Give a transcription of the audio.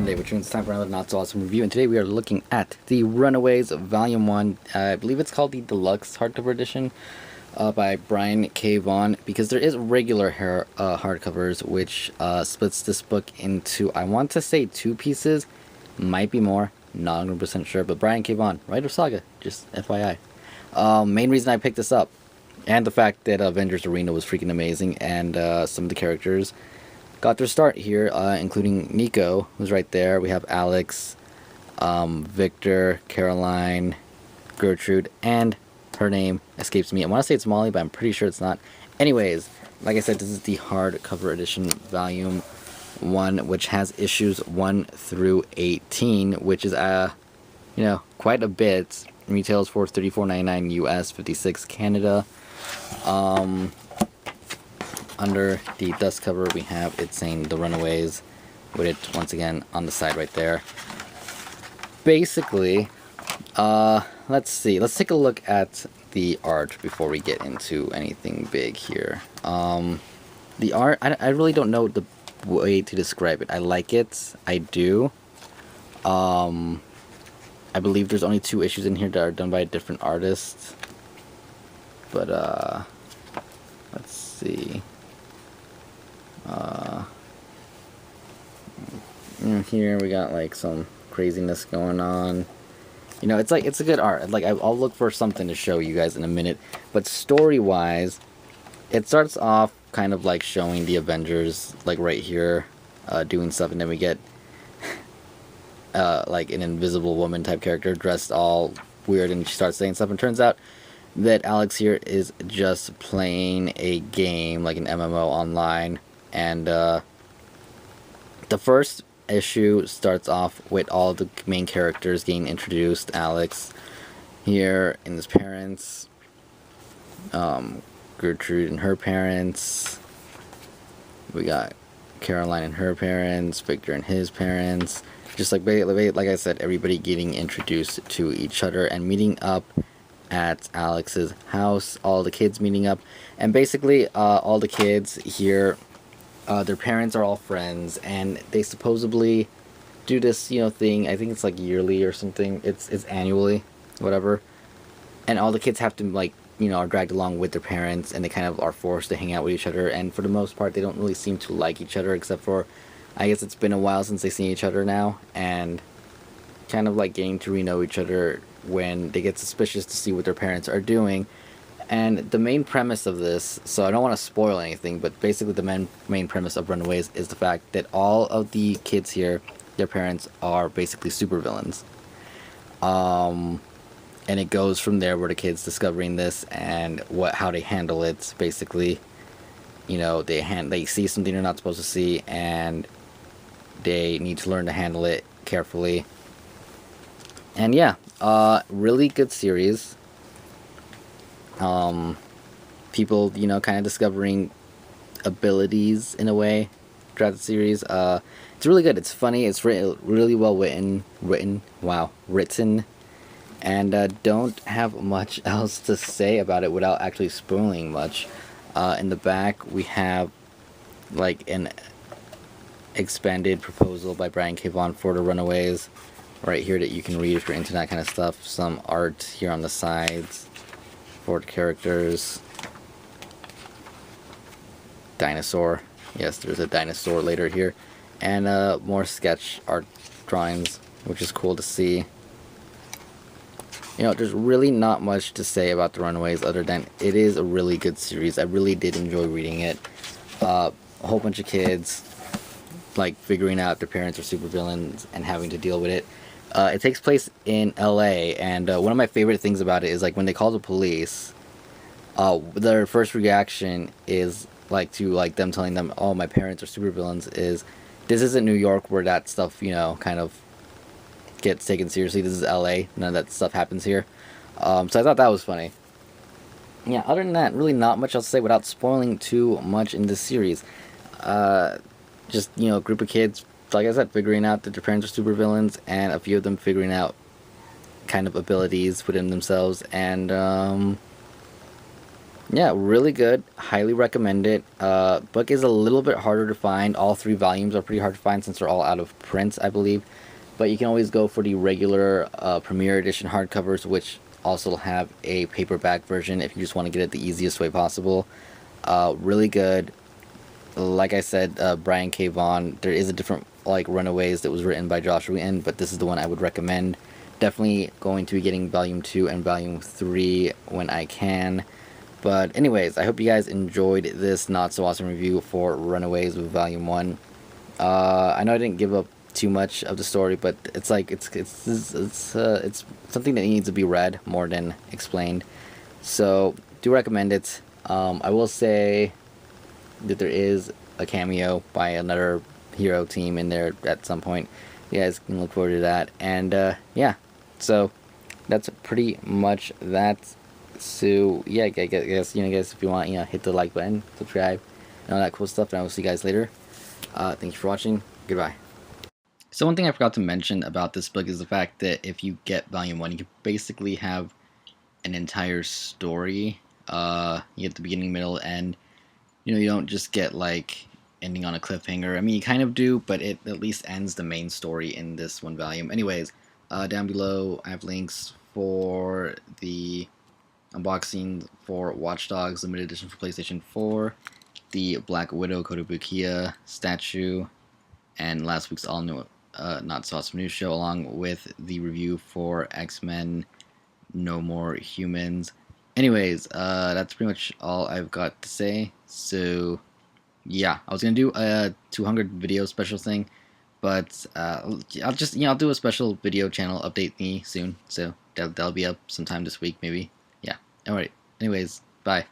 Monday, which means it's time for another not so awesome review. And today we are looking at the Runaways Volume 1. I believe it's called the Deluxe Hardcover Edition by Brian K. Vaughan, because there is regular hardcovers, which splits this book into, I want to say, two pieces. Might be more, not 100% sure, but Brian K. Vaughan, writer of Saga, just FYI. Main reason I picked this up, and the fact that Avengers Arena was freaking amazing, and some of the characters got their start here, including Nico, who's right there. We have Alex, Victor, Caroline, Gertrude, and her name escapes me. I want to say it's Molly, but I'm pretty sure it's not. Anyways, like I said, this is the hardcover edition, Volume 1, which has issues 1 through 18, which is, quite a bit. Retails for $34.99 US, $56 Canada. Under the dust cover, we have it saying The Runaways, with it once again on the side right there. Basically, let's see. Let's take a look at the art before we get into anything big here. The art, I really don't know the way to describe it. I like it. I do. I believe there's only 2 issues in here that are done by a different artist. But, let's see. Here we got like some craziness going on. You know, it's a good art. Like, I'll look for something to show you guys in a minute. But story-wise, it starts off kind of like showing the Avengers, like right here, doing stuff, and then we get like an invisible woman type character dressed all weird, and she starts saying stuff, and turns out that Alex here is just playing a game, like an MMO online. And the first issue starts off with all the main characters getting introduced. Alex here and his parents, Gertrude and her parents, we got Caroline and her parents, Victor and his parents. Just like I said, everybody getting introduced to each other and meeting up at Alex's house. All the kids meeting up, and basically all the kids here, their parents are all friends, and they supposedly do this, thing. I think it's like yearly or something. It's annually, whatever. And all the kids have to are dragged along with their parents, and they kind of are forced to hang out with each other. And for the most part, they don't really seem to like each other, except for, I guess it's been a while since they've seen each other now, and kind of like getting to know each other when they get suspicious to see what their parents are doing. And the main premise of this, so I don't want to spoil anything, but basically the main premise of Runaways is the fact that all of the kids here, their parents are basically supervillains. And it goes from there, where the kids discovering this and how they handle it. Basically, they see something they're not supposed to see, and they need to learn to handle it carefully. And yeah, really good series. People, kind of discovering abilities in a way throughout the series. It's really good. It's funny. It's really well written. And don't have much else to say about it without actually spoiling much. In the back, we have like an expanded proposal by Brian K. Vaughan for the Runaways right here that you can read if you're into that kind of stuff. Some art here on the sides for the characters. Dinosaur. Yes, there's a dinosaur later here. And more sketch art drawings, which is cool to see. There's really not much to say about the Runaways other than it is a really good series. I really did enjoy reading it. A whole bunch of kids like figuring out their parents are supervillains and having to deal with it. It takes place in LA, and one of my favorite things about it is like when they call the police, their first reaction is them telling them, "Oh, my parents are supervillains." This isn't New York where that stuff kind of gets taken seriously. This is LA. None of that stuff happens here. So I thought that was funny. Yeah, other than that, really not much else to say without spoiling too much in this series. Just, a group of kids, like I said, figuring out that their parents are supervillains, and a few of them figuring out kind of abilities within themselves. And Yeah, really good. Highly recommend it. Book is a little bit harder to find. All three volumes are pretty hard to find since they're all out of print, I believe. But you can always go for the regular Premier Edition hardcovers, which also have a paperback version if you just want to get it the easiest way possible. Really good. Like I said, Brian K. Vaughan. There is a different like Runaways that was written by Josh Wheaton, but this is the one I would recommend. Definitely going to be getting Volume 2 and Volume 3 when I can. But anyways, I hope you guys enjoyed this not so awesome review for Runaways with Volume 1. I know I didn't give up too much of the story, but it's like it's something that needs to be read more than explained. So do recommend it. I will say that there is a cameo by another hero team in there at some point. You guys can look forward to that. And yeah, so that's pretty much that. So yeah, I guess guys, if you want, hit the like button, subscribe, and all that cool stuff. And I will see you guys later. Thank you for watching. Goodbye. So one thing I forgot to mention about this book is the fact that if you get Volume 1, you can basically have an entire story. You get the beginning, middle, end. You don't just get like ending on a cliffhanger. I mean, you kind of do, but it at least ends the main story in this one volume. Anyways, down below I have links for the unboxing for Watch Dogs Limited Edition for PlayStation 4, the Black Widow Kotobukiya statue, and last week's all new Not So Awesome News show, along with the review for X-Men No More Humans. Anyways, that's pretty much all I've got to say. So yeah, I was gonna do a 200 video special thing, but I'll just I'll do a special video channel update me soon. So that'll be up sometime this week maybe. Yeah. All right. Anyways, bye.